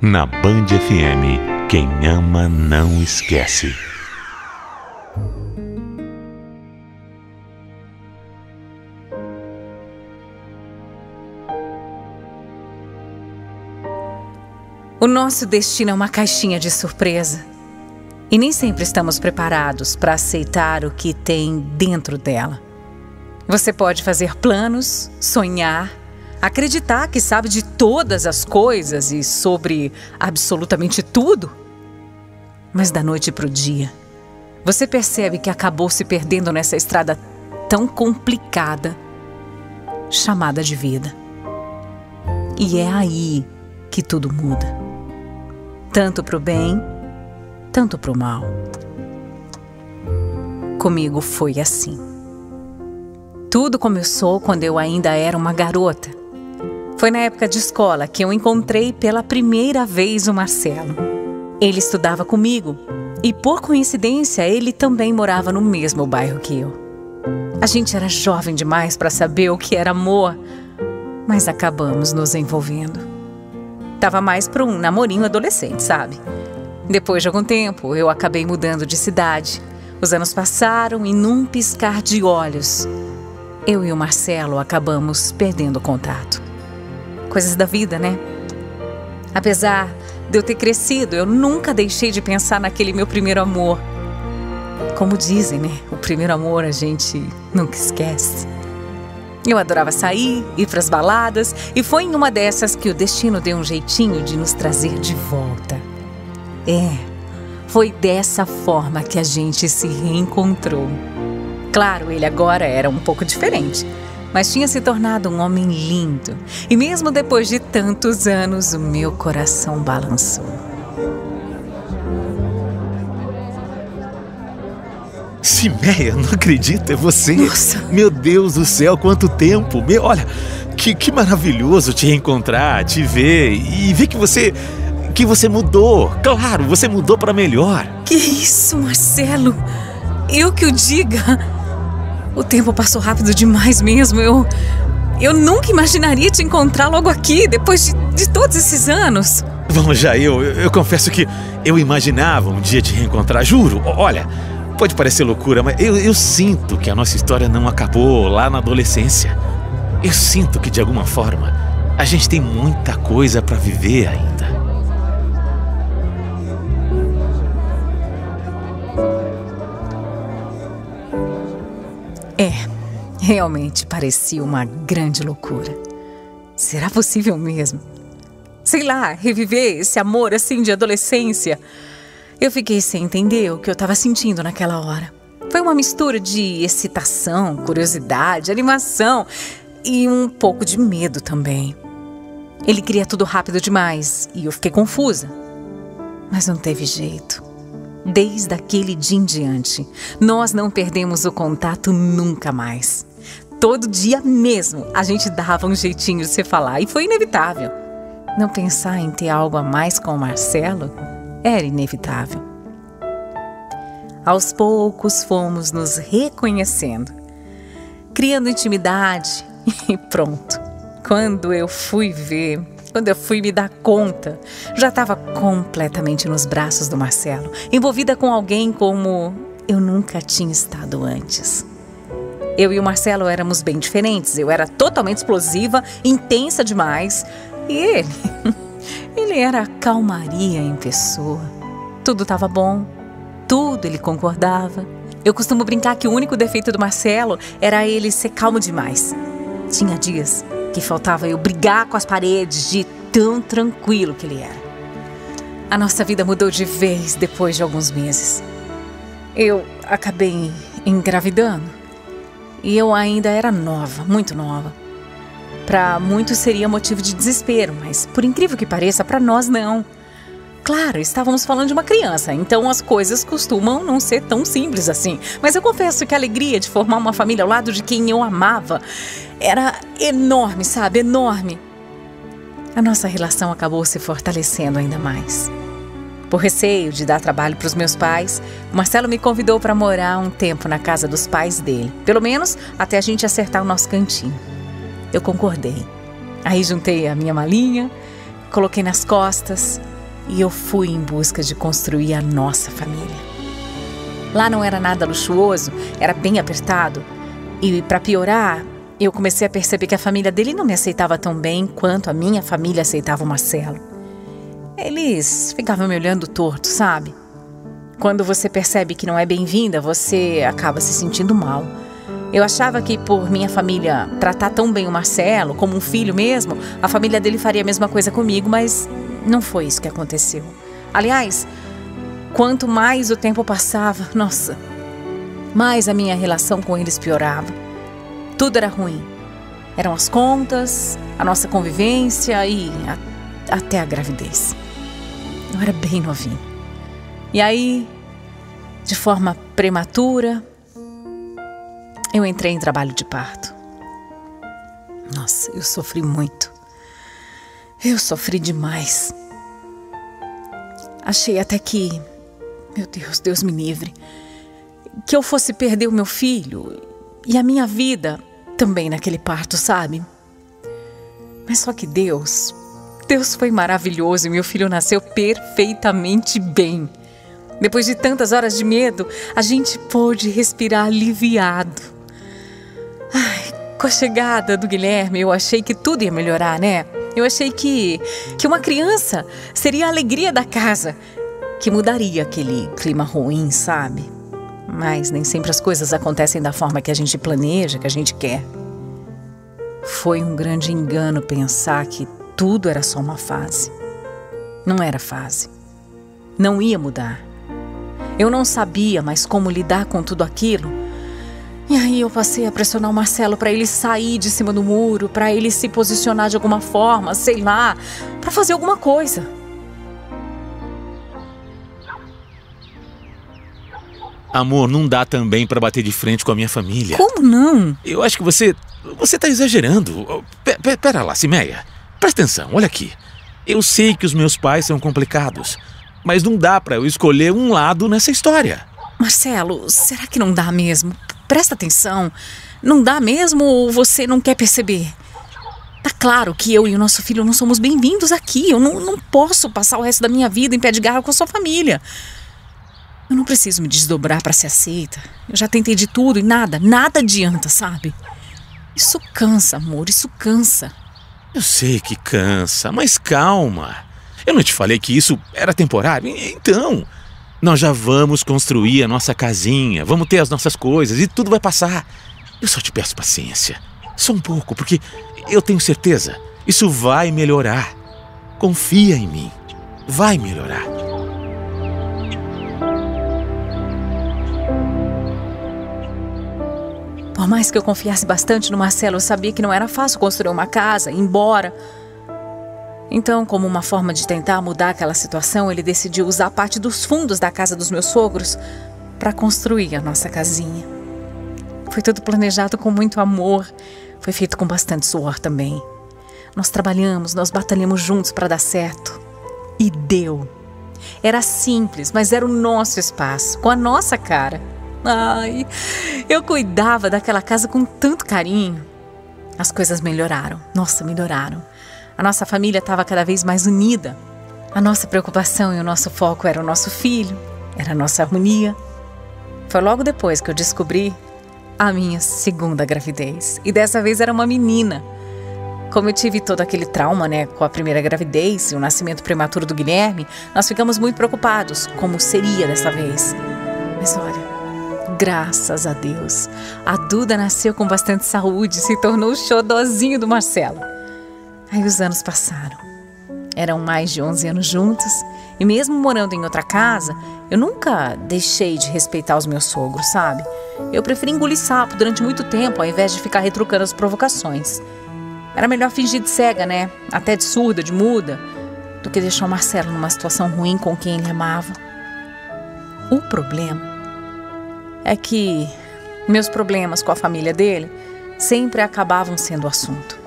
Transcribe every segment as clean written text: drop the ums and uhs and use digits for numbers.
Na Band FM, quem ama não esquece. O nosso destino é uma caixinha de surpresa. E nem sempre estamos preparados para aceitar o que tem dentro dela. Você pode fazer planos, sonhar, acreditar que sabe de todas as coisas e sobre absolutamente tudo. Mas da noite para o dia, você percebe que acabou se perdendo nessa estrada tão complicada, chamada de vida. E é aí que tudo muda. Tanto para o bem, tanto para o mal. Comigo foi assim. Tudo começou quando eu ainda era uma garota. Foi na época de escola que eu encontrei pela primeira vez o Marcelo. Ele estudava comigo e, por coincidência, ele também morava no mesmo bairro que eu. A gente era jovem demais para saber o que era amor, mas acabamos nos envolvendo. Tava mais para um namorinho adolescente, sabe? Depois de algum tempo, eu acabei mudando de cidade. Os anos passaram e, num piscar de olhos, eu e o Marcelo acabamos perdendo o contato. Coisas da vida, né? Apesar de eu ter crescido, eu nunca deixei de pensar naquele meu primeiro amor. Como dizem, né? O primeiro amor a gente nunca esquece. Eu adorava sair, ir para as baladas, e foi em uma dessas que o destino deu um jeitinho de nos trazer de volta. Foi dessa forma que a gente se reencontrou. Claro, ele agora era um pouco diferente, mas tinha se tornado um homem lindo. E mesmo depois de tantos anos, o meu coração balançou. Siméia, não acredito, é você. Nossa. Meu Deus do céu, quanto tempo. Olha, que maravilhoso te reencontrar, te ver e ver que você mudou. Claro, você mudou para melhor. Que isso, Marcelo? Eu que o diga. O tempo passou rápido demais mesmo. Eu nunca imaginaria te encontrar logo aqui, depois de todos esses anos. Vamos já, eu confesso que eu imaginava um dia te reencontrar, juro. Olha, pode parecer loucura, mas eu sinto que a nossa história não acabou lá na adolescência. Eu sinto que, de alguma forma, a gente tem muita coisa para viver ainda. Realmente parecia uma grande loucura. Será possível mesmo? Sei lá, reviver esse amor assim de adolescência. Eu fiquei sem entender o que eu estava sentindo naquela hora. Foi uma mistura de excitação, curiosidade, animação e um pouco de medo também. Ele queria tudo rápido demais e eu fiquei confusa. Mas não teve jeito. Desde aquele dia em diante, nós não perdemos o contato nunca mais. Todo dia mesmo, a gente dava um jeitinho de se falar e foi inevitável. Não pensar em ter algo a mais com o Marcelo era inevitável. Aos poucos fomos nos reconhecendo, criando intimidade e pronto. Quando eu fui me dar conta, já estava completamente nos braços do Marcelo, envolvida com alguém como eu nunca tinha estado antes. Eu e o Marcelo éramos bem diferentes. Eu era totalmente explosiva, intensa demais. E ele era a calmaria em pessoa. Tudo estava bom, tudo ele concordava. Eu costumo brincar que o único defeito do Marcelo era ele ser calmo demais. Tinha dias que faltava eu brigar com as paredes de tão tranquilo que ele era. A nossa vida mudou de vez depois de alguns meses. Eu acabei engravidando. E eu ainda era nova, muito nova. Para muitos seria motivo de desespero, mas por incrível que pareça, para nós não. Claro, estávamos falando de uma criança, então as coisas costumam não ser tão simples assim. Mas eu confesso que a alegria de formar uma família ao lado de quem eu amava era enorme, sabe? Enorme. A nossa relação acabou se fortalecendo ainda mais. Por receio de dar trabalho para os meus pais, o Marcelo me convidou para morar um tempo na casa dos pais dele. Pelo menos até a gente acertar o nosso cantinho. Eu concordei. Aí juntei a minha malinha coloquei nas costas e eu fui em busca de construir a nossa família. Lá não era nada luxuoso, era bem apertado. E para piorar, eu comecei a perceber que a família dele não me aceitava tão bem quanto a minha família aceitava o Marcelo. Eles ficavam me olhando torto, sabe? Quando você percebe que não é bem-vinda, você acaba se sentindo mal. Eu achava que por minha família tratar tão bem o Marcelo, como um filho mesmo, a família dele faria a mesma coisa comigo, mas não foi isso que aconteceu. Aliás, quanto mais o tempo passava, nossa, mais a minha relação com eles piorava. Tudo era ruim. Eram as contas, a nossa convivência e até a gravidez. Eu era bem novinha. E aí, de forma prematura, eu entrei em trabalho de parto. Nossa, eu sofri muito. Eu sofri demais. Achei até que, meu Deus, Deus me livre, que eu fosse perder o meu filho e a minha vida também naquele parto, sabe? Mas só que Deus foi maravilhoso e meu filho nasceu perfeitamente bem. Depois de tantas horas de medo, a gente pôde respirar aliviado. Ai, com a chegada do Guilherme, eu achei que tudo ia melhorar, né? Eu achei que uma criança seria a alegria da casa, que mudaria aquele clima ruim, sabe? Mas nem sempre as coisas acontecem da forma que a gente planeja, que a gente quer. Foi um grande engano pensar que tudo era só uma fase. Não era fase. Não ia mudar. Eu não sabia mais como lidar com tudo aquilo. E aí eu passei a pressionar o Marcelo para ele sair de cima do muro, para ele se posicionar de alguma forma, sei lá, para fazer alguma coisa. Amor, não dá também pra bater de frente com a minha família. Como não? Eu acho que você tá exagerando. Pera lá, Simeia. Presta atenção, olha aqui. Eu sei que os meus pais são complicados, mas não dá pra eu escolher um lado nessa história. Marcelo, será que não dá mesmo? Presta atenção. Não dá mesmo ou você não quer perceber? Tá claro que eu e o nosso filho não somos bem-vindos aqui. Eu não posso passar o resto da minha vida em pé de guerra com a sua família. Eu não preciso me desdobrar pra ser aceita. Eu já tentei de tudo e nada adianta, sabe? Isso cansa, amor, isso cansa. Eu sei que cansa, mas calma. Eu não te falei que isso era temporário? Então, nós já vamos construir a nossa casinha, vamos ter as nossas coisas e tudo vai passar. Eu só te peço paciência. Só um pouco, porque eu tenho certeza, isso vai melhorar. Confia em mim. Vai melhorar. Por mais que eu confiasse bastante no Marcelo, eu sabia que não era fácil construir uma casa, ir embora. Então, como uma forma de tentar mudar aquela situação, ele decidiu usar parte dos fundos da casa dos meus sogros para construir a nossa casinha. Foi tudo planejado com muito amor, foi feito com bastante suor também. Nós trabalhamos, nós batalhamos juntos para dar certo. E deu. Era simples, mas era o nosso espaço, com a nossa cara. Ai, eu cuidava daquela casa com tanto carinho. As coisas melhoraram, nossa, melhoraram. A nossa família estava cada vez mais unida. A nossa preocupação e o nosso foco era o nosso filho, era a nossa harmonia. Foi logo depois que eu descobri a minha segunda gravidez. E dessa vez era uma menina. Como eu tive todo aquele trauma, com a primeira gravidez e o nascimento prematuro do Guilherme, nós ficamos muito preocupados como seria dessa vez. Mas olha, graças a Deus, a Duda nasceu com bastante saúde e se tornou o xodozinho do Marcelo. Aí os anos passaram. Eram mais de 11 anos juntos e mesmo morando em outra casa, eu nunca deixei de respeitar os meus sogros, sabe? Eu preferi engolir sapo durante muito tempo ao invés de ficar retrucando as provocações. Era melhor fingir de cega, até de surda, de muda, do que deixar o Marcelo numa situação ruim com quem ele amava. O problema é que meus problemas com a família dele sempre acabavam sendo assunto.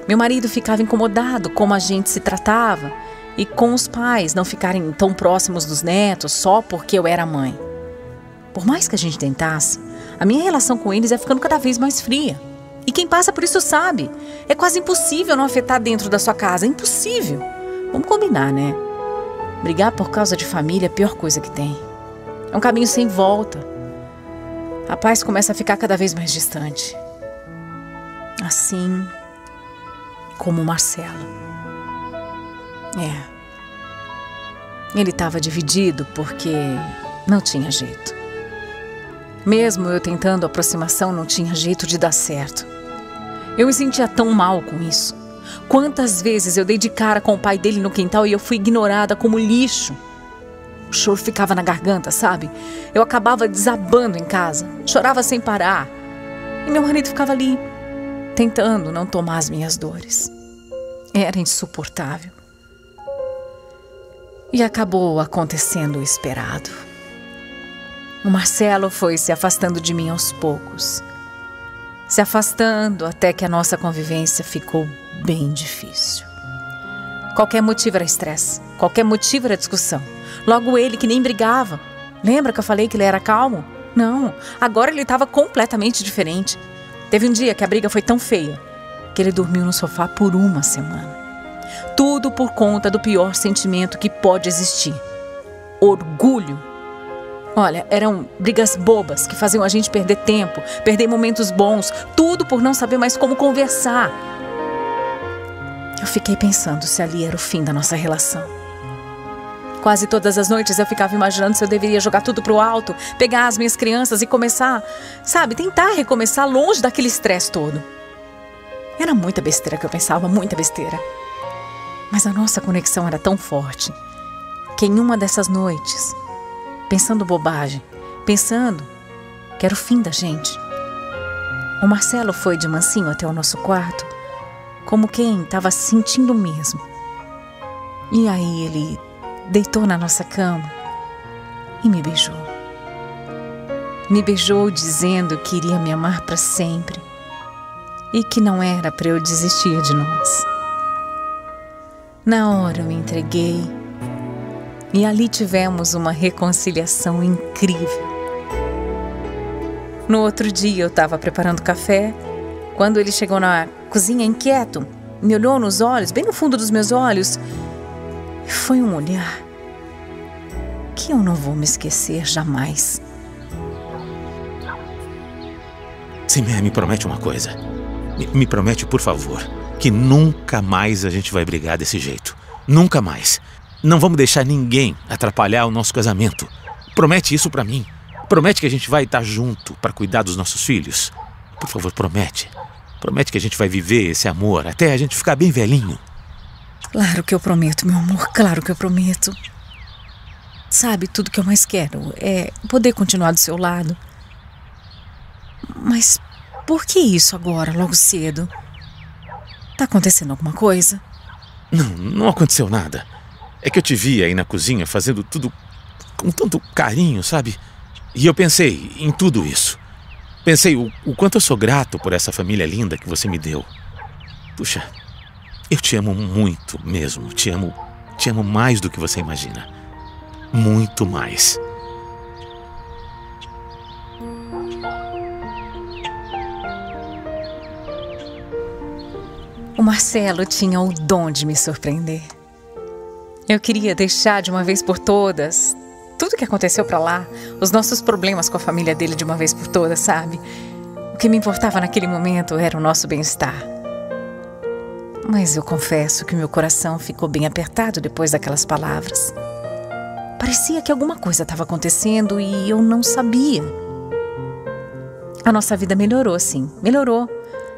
Meu marido ficava incomodado como a gente se tratava e com os pais não ficarem tão próximos dos netos só porque eu era mãe. Por mais que a gente tentasse, a minha relação com eles ia ficando cada vez mais fria. E quem passa por isso sabe, é quase impossível não afetar dentro da sua casa, é impossível. Vamos combinar, né? Brigar por causa de família é a pior coisa que tem. É um caminho sem volta. A paz começa a ficar cada vez mais distante. Assim como o Marcelo. Ele estava dividido porque não tinha jeito. Mesmo eu tentando aproximação, não tinha jeito de dar certo. Eu me sentia tão mal com isso. Quantas vezes eu dei de cara com o pai dele no quintal e eu fui ignorada como lixo. O choro ficava na garganta, sabe? Eu acabava desabando em casa. Chorava sem parar. E meu marido ficava ali, tentando não tomar as minhas dores. Era insuportável. E acabou acontecendo o esperado. O Marcelo foi se afastando de mim aos poucos. Se afastando até que a nossa convivência ficou bem difícil. Qualquer motivo era estresse. Qualquer motivo era discussão. Logo ele que nem brigava. Lembra que eu falei que ele era calmo? Não, agora ele estava completamente diferente. Teve um dia que a briga foi tão feia que ele dormiu no sofá por uma semana. Tudo por conta do pior sentimento que pode existir: orgulho. Olha, eram brigas bobas que faziam a gente perder tempo, perder momentos bons, tudo por não saber mais como conversar. Eu fiquei pensando se ali era o fim da nossa relação. Quase todas as noites eu ficava imaginando se eu deveria jogar tudo pro alto, pegar as minhas crianças e começar, sabe, tentar recomeçar longe daquele estresse todo. Era muita besteira que eu pensava, muita besteira. Mas a nossa conexão era tão forte que em uma dessas noites, pensando bobagem, pensando que era o fim da gente, o Marcelo foi de mansinho até o nosso quarto, como quem estava sentindo mesmo. E aí ele deitou na nossa cama e me beijou. Me beijou dizendo que iria me amar para sempre e que não era para eu desistir de nós. Na hora eu me entreguei e ali tivemos uma reconciliação incrível. No outro dia eu estava preparando café quando ele chegou na cozinha inquieto, me olhou nos olhos, bem no fundo dos meus olhos. Foi um olhar que eu não vou me esquecer jamais. Sim, me promete uma coisa. Me promete, por favor, que nunca mais a gente vai brigar desse jeito. Nunca mais. Não vamos deixar ninguém atrapalhar o nosso casamento. Promete isso pra mim. Promete que a gente vai estar junto pra cuidar dos nossos filhos. Por favor, promete. Promete que a gente vai viver esse amor até a gente ficar bem velhinho. Claro que eu prometo, meu amor. Claro que eu prometo. Sabe, tudo que eu mais quero é poder continuar do seu lado. Mas por que isso agora, logo cedo? Tá acontecendo alguma coisa? Não aconteceu nada. É que eu te vi aí na cozinha fazendo tudo com tanto carinho, sabe? E eu pensei em tudo isso. Pensei o quanto eu sou grato por essa família linda que você me deu. Puxa, eu te amo muito mesmo. Te amo mais do que você imagina. Muito mais. O Marcelo tinha o dom de me surpreender. Eu queria deixar de uma vez por todas tudo que aconteceu pra lá, os nossos problemas com a família dele de uma vez por todas, sabe? O que me importava naquele momento era o nosso bem-estar. Mas eu confesso que meu coração ficou bem apertado depois daquelas palavras. Parecia que alguma coisa estava acontecendo e eu não sabia. A nossa vida melhorou, sim, melhorou.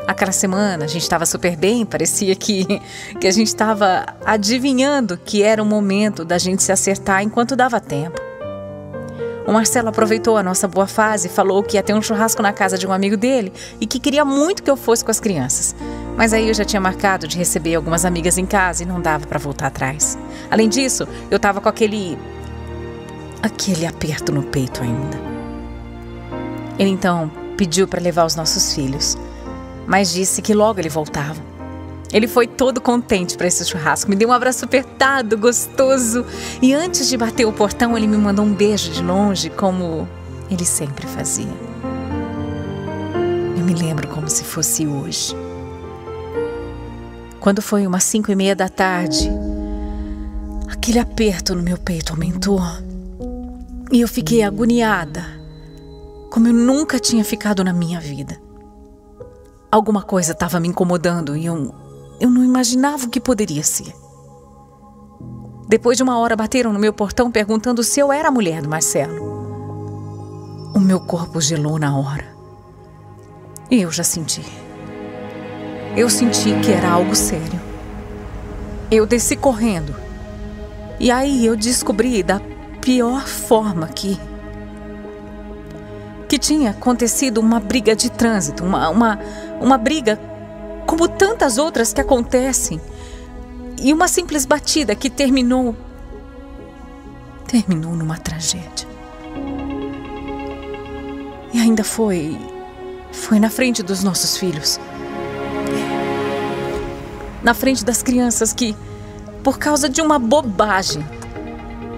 Aquela semana a gente estava super bem, parecia que a gente estava adivinhando que era o momento da gente se acertar enquanto dava tempo. O Marcelo aproveitou a nossa boa fase e falou que ia ter um churrasco na casa de um amigo dele e que queria muito que eu fosse com as crianças. Mas aí eu já tinha marcado de receber algumas amigas em casa e não dava para voltar atrás. Além disso, eu estava com aquele aperto no peito ainda. Ele então pediu para levar os nossos filhos, mas disse que logo ele voltava. Ele foi todo contente para esse churrasco, me deu um abraço apertado, gostoso. E antes de bater o portão, ele me mandou um beijo de longe, como ele sempre fazia. Eu me lembro como se fosse hoje. Quando foi umas 5:30 da tarde, Aquele aperto no meu peito aumentou e eu fiquei agoniada, como eu nunca tinha ficado na minha vida. Alguma coisa estava me incomodando e eu não imaginava o que poderia ser. Depois de 1 hora bateram no meu portão perguntando se eu era a mulher do Marcelo. O meu corpo gelou na hora. E eu já senti. Eu senti que era algo sério. Eu desci correndo. E aí eu descobri da pior forma que tinha acontecido uma briga de trânsito. Uma briga como tantas outras que acontecem. E uma simples batida que terminou numa tragédia. E ainda foi na frente dos nossos filhos. Na frente das crianças que, por causa de uma bobagem,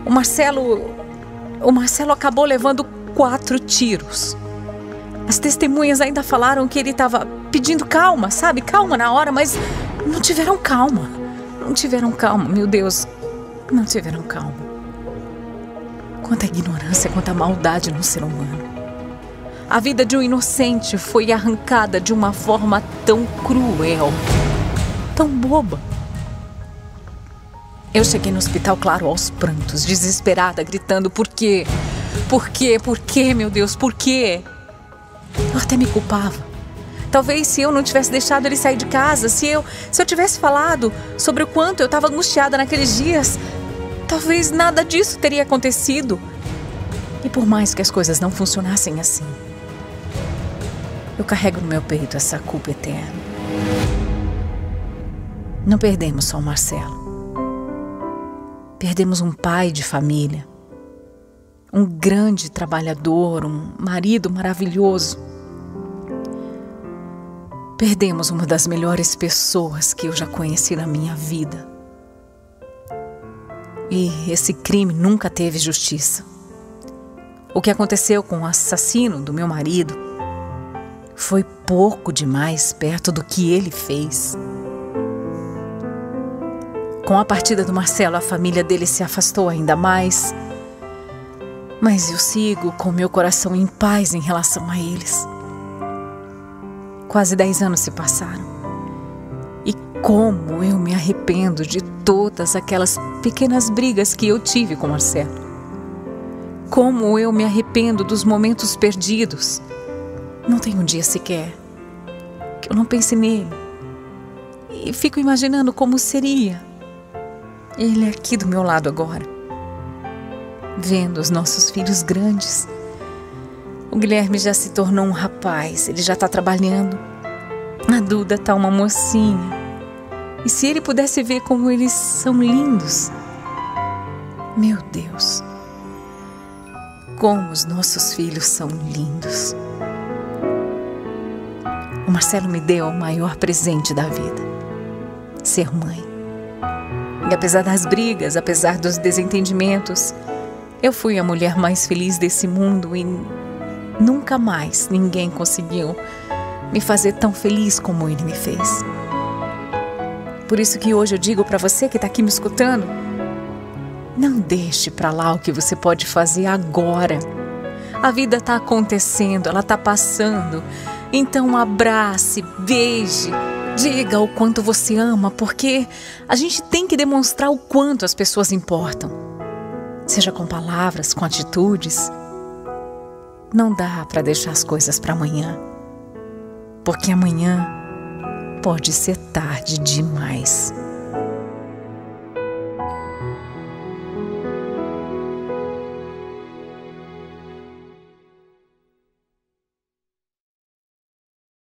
o Marcelo acabou levando 4 tiros. As testemunhas ainda falaram que ele estava pedindo calma, sabe? Calma na hora, mas não tiveram calma. Não tiveram calma, meu Deus. Não tiveram calma. Quanta ignorância, quanta maldade no ser humano. A vida de um inocente foi arrancada de uma forma tão cruel, tão boba. Eu cheguei no hospital, claro, aos prantos, desesperada, gritando: por quê? Por quê? Por quê, meu Deus? Por quê? Eu até me culpava. Talvez se eu não tivesse deixado ele sair de casa, se eu tivesse falado sobre o quanto eu estava angustiada naqueles dias, talvez nada disso teria acontecido. E por mais que as coisas não funcionassem assim, eu carrego no meu peito essa culpa eterna. Não perdemos só o Marcelo. Perdemos um pai de família, um grande trabalhador, um marido maravilhoso. Perdemos uma das melhores pessoas que eu já conheci na minha vida. E esse crime nunca teve justiça. O que aconteceu com o assassino do meu marido foi pouco demais perto do que ele fez. Com a partida do Marcelo, a família dele se afastou ainda mais. Mas eu sigo com meu coração em paz em relação a eles. Quase 10 anos se passaram. E como eu me arrependo de todas aquelas pequenas brigas que eu tive com Marcelo. Como eu me arrependo dos momentos perdidos. Não tem um dia sequer que eu não pense nele. E fico imaginando como seria ele aqui do meu lado agora, vendo os nossos filhos grandes. O Guilherme já se tornou um rapaz, ele já está trabalhando. A Duda está uma mocinha. E se ele pudesse ver como eles são lindos. Meu Deus, como os nossos filhos são lindos. O Marcelo me deu o maior presente da vida: ser mãe. E apesar das brigas, apesar dos desentendimentos, eu fui a mulher mais feliz desse mundo e nunca mais ninguém conseguiu me fazer tão feliz como ele me fez. Por isso que hoje eu digo para você que está aqui me escutando: não deixe para lá o que você pode fazer agora. A vida está acontecendo, ela está passando. Então abrace, beije, diga o quanto você ama, porque a gente tem que demonstrar o quanto as pessoas importam. Seja com palavras, com atitudes. Não dá para deixar as coisas para amanhã, porque amanhã pode ser tarde demais.